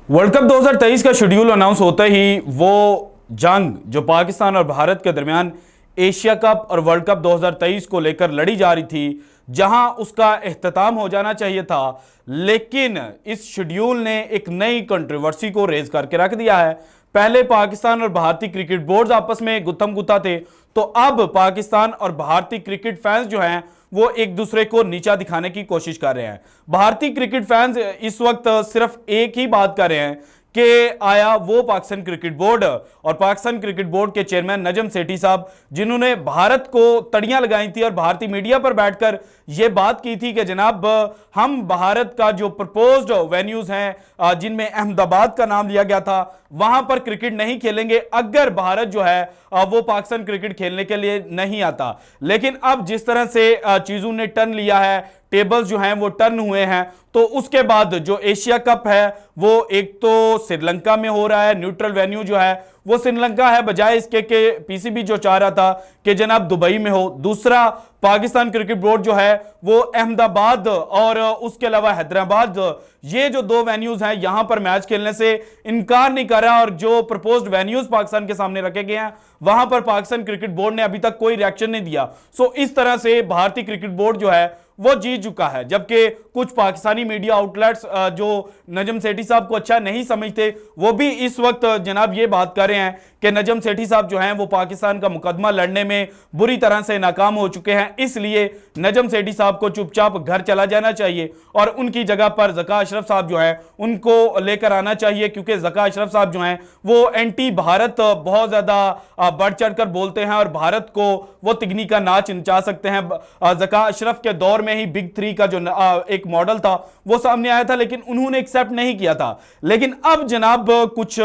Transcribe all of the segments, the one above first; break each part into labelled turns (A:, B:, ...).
A: World cup 2023 का schedule announce होते ही वो जंग जो पाकिस्तान और भारत के दरमियान एशिया कप और वर्ल्ड कप 2023 को लेकर लड़ी जा रही थी, जहां उसका इख्तिताम हो जाना चाहिए था, लेकिन इस शेड्यूल ने एक नई कंट्रोवर्सी को रेज करके रख दिया है। पहले पाकिस्तान और भारतीय क्रिकेट बोर्ड आपस में गुत्थम गुत्था थे, तो अब पाकिस्तान और भारतीय क्रिकेट फैंस जो हैं वो एक दूसरे को नीचा दिखाने की कोशिश कर रहे हैं। भारतीय क्रिकेट फैंस इस वक्त सिर्फ एक ही बात कर रहे हैं कि आया वो पाकिस्तान क्रिकेट बोर्ड और पाकिस्तान क्रिकेट बोर्ड के चेयरमैन नजम सेठी साहब, जिन्होंने भारत को तड़ियां लगाई थी और भारतीय मीडिया पर बैठकर यह बात की थी कि जनाब हम भारत का जो प्रपोज्ड वेन्यूज हैं जिनमें अहमदाबाद का नाम लिया गया था, वहां पर क्रिकेट नहीं खेलेंगे अगर भारत जो है वो पाकिस्तान क्रिकेट खेलने के लिए नहीं आता। लेकिन अब जिस तरह से चीजों ने टर्न लिया है, टेबल्स जो हैं वो टर्न हुए हैं, तो उसके बाद जो एशिया कप है वो एक तो श्रीलंका में हो रहा है, न्यूट्रल वेन्यू जो है वो श्रीलंका है, बजाय इसके के पीसीबी जो चाह रहा था कि जनाब दुबई में हो। दूसरा, पाकिस्तान क्रिकेट बोर्ड जो है वो अहमदाबाद और उसके अलावा हैदराबाद, ये जो दो वेन्यूज हैं यहां पर मैच खेलने से इनकार नहीं कर रहा, और जो प्रपोज्ड वेन्यूज पाकिस्तान के सामने रखे गए हैं वहां पर पाकिस्तान क्रिकेट बोर्ड ने अभी तक कोई रिएक्शन नहीं दिया। सो इस तरह से भारतीय क्रिकेट बोर्ड जो है वो जीत चुका है, जबकि कुछ पाकिस्तानी मीडिया आउटलेट्स जो नजम सेठी साहब को अच्छा नहीं समझते वो भी इस वक्त जनाब ये बात कर रहे हैं कि नजम सेठी साहब जो हैं वो पाकिस्तान का मुकदमा लड़ने में बुरी तरह से नाकाम हो चुके हैं, इसलिए नजम सेठी साहब को चुपचाप घर चला जाना चाहिए और उनकी जगह पर ज़का अशरफ साहब जो हैं उनको लेकर आना चाहिए, क्योंकि ज़का अशरफ साहब जो हैं वो एंटी भारत बहुत ज़्यादा बढ़ चढ़ कर बोलते हैं और भारत को वो तिगनी का नाच नचा सकते हैं। ज़का अशरफ के दौर में ही बिग थ्री का जो एक मॉडल था वो सामने आया था, लेकिन उन्होंने एक्सेप्ट नहीं किया था। लेकिन अब जनाब कुछ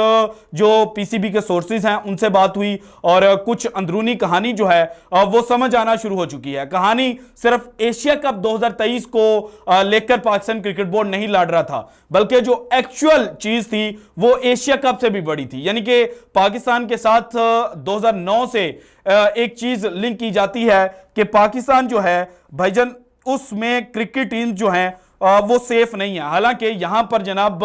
A: जो पीसीबी के सोर्सेज हैं उनसे बात हुई और कुछ अंदरूनी कहानी जो है वो समझ आना शुरू हो चुकी है। कहानी सिर्फ एशिया कप 2023 को लेकर पाकिस्तान क्रिकेट बोर्ड नहीं लड़ रहा था, बल्कि जो एक्चुअल चीज थी वो एशिया कप से भी बड़ी थी। यानी कि पाकिस्तान के साथ 2009 से एक चीज लिंक की जाती है कि पाकिस्तान जो है भाईजान उसमें क्रिकेट टीम जो है वो सेफ नहीं है। हालांकि यहां पर जनाब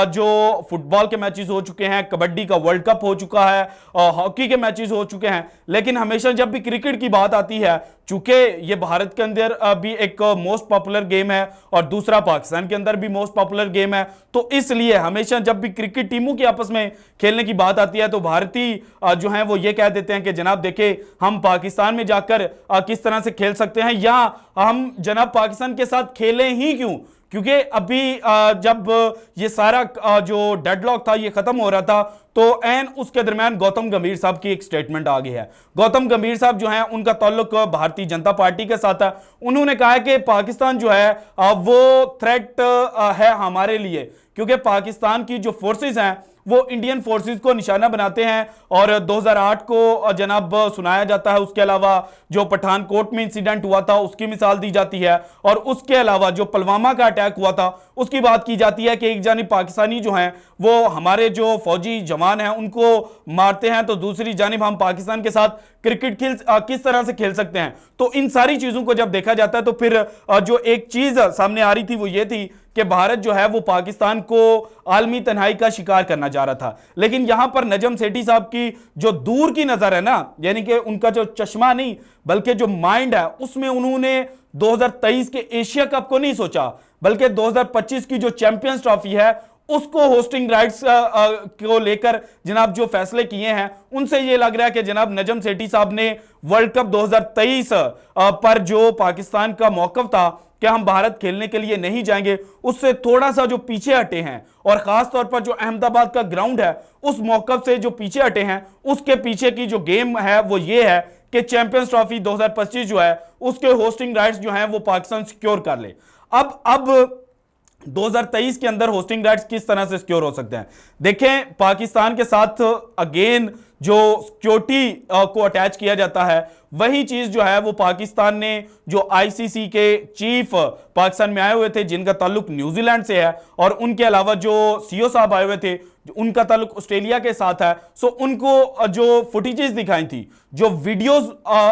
A: जो फुटबॉल के मैचेस हो चुके हैं, कबड्डी का वर्ल्ड कप हो चुका है, हॉकी के मैचेस हो चुके हैं, लेकिन हमेशा जब भी क्रिकेट की बात आती है, चूंकि ये भारत के अंदर भी एक मोस्ट पॉपुलर गेम है और दूसरा पाकिस्तान के अंदर भी मोस्ट पॉपुलर गेम है, तो इसलिए हमेशा जब भी क्रिकेट टीमों की आपस में खेलने की बात आती है तो भारतीय जो है वो ये कह देते हैं कि जनाब देखे हम पाकिस्तान में जाकर किस तरह से खेल सकते हैं, या हम जनाब पाकिस्तान के साथ खेलें ही क्यों, क्योंकि अभी जब ये सारा जो डेडलॉक था ये खत्म हो रहा था तो एन उसके दरमियान गौतम गंभीर साहब की एक स्टेटमेंट आ गई है। गौतम गंभीर साहब जो हैं उनका ताल्लुक भारतीय जनता पार्टी के साथ है। उन्होंने कहा है कि पाकिस्तान जो है वो थ्रेट है हमारे लिए, क्योंकि पाकिस्तान की जो फोर्सेस हैं वो इंडियन फोर्सेस को निशाना बनाते हैं और 2008 को जनाब सुनाया जाता है। उसके अलावा जो पठानकोट में इंसिडेंट हुआ था उसकी मिसाल दी जाती है, और उसके अलावा जो पुलवामा का अटैक हुआ था उसकी बात की जाती है कि एक जानिब पाकिस्तानी जो हैं वो हमारे जो फौजी जवान हैं उनको मारते हैं, तो दूसरी जानिब हम पाकिस्तान के साथ क्रिकेट किस तरह से खेल सकते हैं। तो इन सारी चीजों को जब देखा जाता है तो फिर जो एक चीज सामने आ रही थी वो ये थी कि भारत जो है वो पाकिस्तान को आलमी तन्हाई का शिकार करना जा रहा था। लेकिन यहां पर नजम सेठी साहब की जो दूर की नजर है ना, यानी कि उनका जो चश्मा नहीं बल्कि जो माइंड है, उसमें उन्होंने 2023 के एशिया कप को नहीं सोचा, बल्कि 2025 की जो चैंपियंस ट्रॉफी है उसको होस्टिंग राइट्स को लेकर जनाब जो फैसले किए हैं उनसे यह लग रहा है कि जनाब नजम सेठी साहब ने वर्ल्ड कप 2023 पर जो पाकिस्तान का मौकफ था कि हम भारत खेलने के लिए नहीं जाएंगे, उससे थोड़ा सा जो पीछे हटे हैं, और खास तौर पर जो अहमदाबाद का ग्राउंड है उस मौकफ से जो पीछे हटे हैं, उसके पीछे की जो गेम है वो ये है कि चैंपियंस ट्रॉफी 2025 जो है उसके होस्टिंग राइट्स जो हैं वो पाकिस्तान सिक्योर कर ले। अब 2023 के अंदर होस्टिंग राइट्स किस तरह से सिक्योर हो सकते हैं? देखें, पाकिस्तान के साथ अगेन जो सिक्योरिटी को अटैच किया जाता है वही चीज जो है वो पाकिस्तान ने जो आईसीसी के चीफ पाकिस्तान में आए हुए थे जिनका ताल्लुक न्यूजीलैंड से है, और उनके अलावा जो सीओ साहब आए हुए थे उनका ताल्लुक ऑस्ट्रेलिया के साथ है, सो उनको जो फुटेजेस दिखाई थी, जो वीडियोस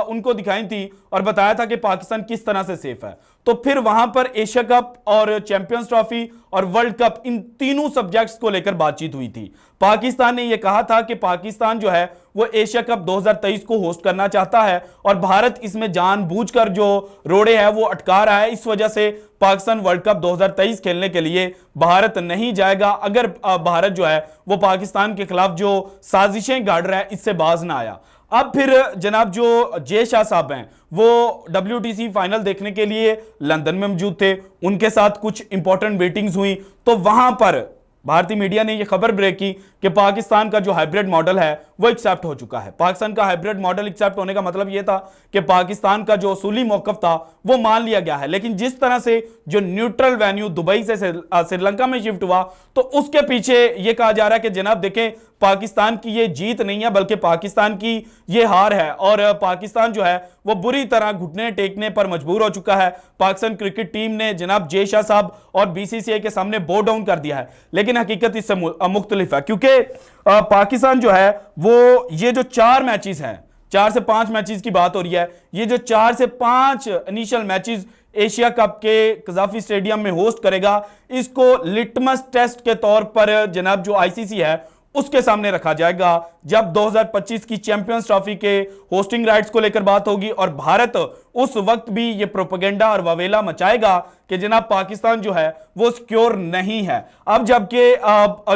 A: उनको दिखाई थी और बताया था कि पाकिस्तान किस तरह से सेफ है। तो तो फिर वहां पर एशिया कप और चैंपियंस ट्रॉफी और वर्ल्ड कप, इन तीनों सब्जेक्ट्स को लेकर बातचीत हुई थी। पाकिस्तान ने यह कहा था कि पाकिस्तान जो है वो एशिया कप 2023 को होस्ट करना चाहता है और भारत इसमें जानबूझकर जो रोड़े है वो अटका रहा है। इस वजह से पाकिस्तान वर्ल्ड कप 2023 खेलने के लिए भारत नहीं जाएगा, अगर भारत जो है वो पाकिस्तान के खिलाफ जो साजिशें गाड़ रहा है इससे बाज ना आया। अब फिर जनाब जो जे शाह साहब हैं वो WTC फाइनल देखने के लिए लंदन में मौजूद थे, उनके साथ कुछ इंपॉर्टेंट मीटिंग्स हुई, तो वहां पर भारतीय मीडिया ने यह खबर ब्रेक की कि पाकिस्तान का जो हाइब्रिड मॉडल है वो एक्सेप्ट हो चुका है। पाकिस्तान का हाइब्रिड मॉडल एक्सेप्ट होने का मतलब यह था कि पाकिस्तान का जो उसूली मौकफ था वो मान लिया गया है, लेकिन जिस तरह से जो न्यूट्रल वेन्यू दुबई से श्रीलंका में शिफ्ट हुआ तो उसके पीछे यह कहा जा रहा है कि जनाब देखें, पाकिस्तान की ये जीत नहीं है बल्कि पाकिस्तान की ये हार है और पाकिस्तान जो है वो बुरी तरह घुटने टेकने पर मजबूर हो चुका है। पाकिस्तान क्रिकेट टीम ने जनाब जे शाह साहब और BCCI के सामने बो डाउन कर दिया है, लेकिन हकीकत इससे मुख्तलिफ है, क्योंकि पाकिस्तान जो है वो ये जो 4 मैचेस हैं, 4 से 5 मैचेस की बात हो रही है, ये जो 4 से 5 इनिशियल मैचेस एशिया कप के कजाफी स्टेडियम में होस्ट करेगा, इसको लिटमस टेस्ट के तौर पर जनाब जो ICC है उसके सामने रखा जाएगा जब 2025 की चैंपियंस ट्रॉफी के होस्टिंग राइट्स को लेकर बात होगी और भारत उस वक्त भी ये प्रोपेगेंडा और वावेला मचाएगा कि जनाब पाकिस्तान जो है वो सिक्योर नहीं है। अब जबकि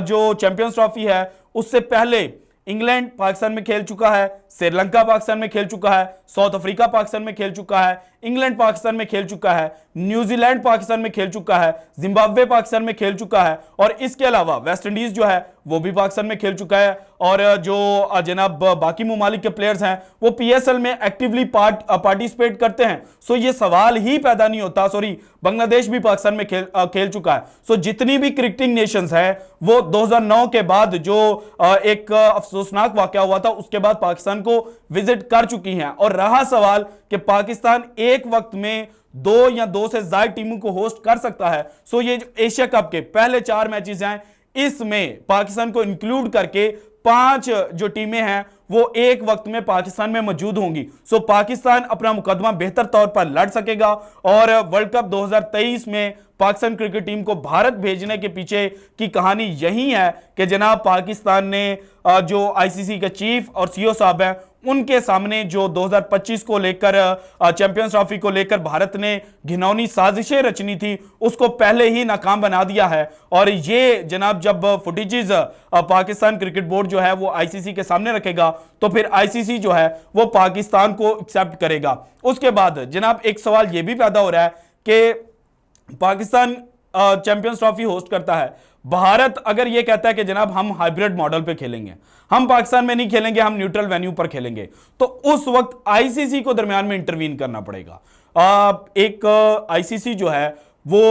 A: जो चैंपियंस ट्रॉफी है उससे पहले इंग्लैंड पाकिस्तान में खेल चुका है, श्रीलंका पाकिस्तान में खेल चुका है, साउथ अफ्रीका पाकिस्तान में खेल चुका है, इंग्लैंड पाकिस्तान में खेल चुका है, न्यूजीलैंड पाकिस्तान में खेल चुका है, जिम्बाब्वे पाकिस्तान में खेल चुका है और इसके अलावा वेस्ट इंडीज जो है वो भी पाकिस्तान में खेल चुका है और जो जनाब बाकी ममालिक के प्लेयर्स हैं वो PSL में एक्टिवली पार्टिसिपेट करते हैं। सो ये सवाल ही पैदा नहीं होता, सॉरी बांग्लादेश भी पाकिस्तान में खेल चुका है। सो जितनी भी क्रिकेटिंग नेशंस है वो 2009 के बाद जो एक अफसोसनाक वाकया हुआ था उसके बाद पाकिस्तान को विजिट कर चुकी हैं और रहा सवाल कि पाकिस्तान एक वक्त में 2 या 2 से ज्यादा टीमों को होस्ट कर सकता है। सो ये एशिया कप के पहले 4 मैचेस हैं, इसमें पाकिस्तान को इंक्लूड करके 5 जो टीमें हैं वो एक वक्त में पाकिस्तान में मौजूद होंगी। सो पाकिस्तान अपना मुकदमा बेहतर तौर पर लड़ सकेगा और वर्ल्ड कप 2023 में पाकिस्तान क्रिकेट टीम को भारत भेजने के पीछे की कहानी यही है कि जनाब पाकिस्तान ने जो ICC के चीफ और CEO साहब हैं उनके सामने जो 2025 को लेकर चैंपियंस ट्रॉफी को लेकर भारत ने घिनौनी साजिशें रचनी थी उसको पहले ही नाकाम बना दिया है। और ये जनाब जब फुटेजेस पाकिस्तान क्रिकेट बोर्ड जो है वो ICC के सामने रखेगा तो फिर ICC जो है वो पाकिस्तान को एक्सेप्ट करेगा। उसके बाद जनाब एक सवाल ये भी पैदा हो रहा है कि पाकिस्तान चैंपियंस ट्रॉफी होस्ट करता है, भारत अगर यह कहता है कि जनाब हम हाइब्रिड मॉडल पे खेलेंगे, हम पाकिस्तान में नहीं खेलेंगे, हम न्यूट्रल वेन्यू पर खेलेंगे, तो उस वक्त ICC को दरमियान में इंटरवीन करना पड़ेगा। एक ICC जो है वो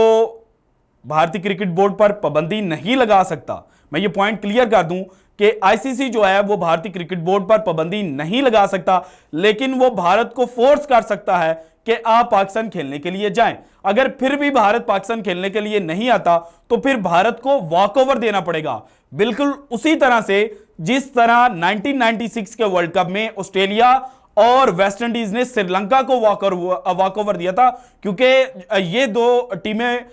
A: भारतीय क्रिकेट बोर्ड पर पाबंदी नहीं लगा सकता। मैं ये पॉइंट क्लियर कर दूं कि ICC जो है वो भारतीय क्रिकेट बोर्ड पर पाबंदी नहीं लगा सकता, लेकिन वो भारत को फोर्स कर सकता है कि आप पाकिस्तान खेलने के लिए जाएं। अगर फिर भी भारत पाकिस्तान खेलने के लिए नहीं आता तो फिर भारत को वॉकओवर देना पड़ेगा, बिल्कुल उसी तरह से जिस तरह 1996 के वर्ल्ड कप में ऑस्ट्रेलिया और वेस्ट इंडीज ने श्रीलंका को वॉकओवर दिया था, क्योंकि ये 2 टीमें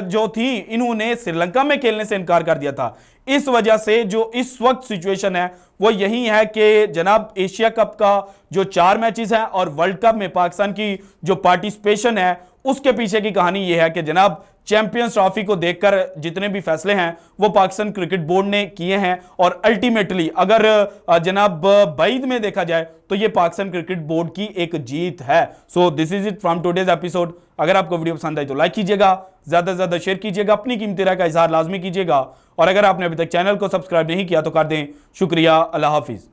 A: जो थी इन्होंने श्रीलंका में खेलने से इनकार कर दिया था। इस वजह से जो इस वक्त सिचुएशन है वो यही है कि जनाब एशिया कप का जो 4 मैचेस हैं और वर्ल्ड कप में पाकिस्तान की जो पार्टिसिपेशन है उसके पीछे की कहानी यह है कि जनाब चैंपियंस ट्रॉफी को देखकर जितने भी फैसले हैं वो पाकिस्तान क्रिकेट बोर्ड ने किए हैं और अल्टीमेटली अगर जनाब बैद में देखा जाए तो ये पाकिस्तान क्रिकेट बोर्ड की एक जीत है। So this is it from today's episode. अगर आपको वीडियो पसंद आई तो लाइक कीजिएगा, ज्यादा से ज्यादा शेयर कीजिएगा, अपनी कीमती राय का इजहार लाजमी कीजिएगा और अगर आपने अभी तक चैनल को सब्सक्राइब नहीं किया तो कर दें। शुक्रिया, अल्लाह हाफिज।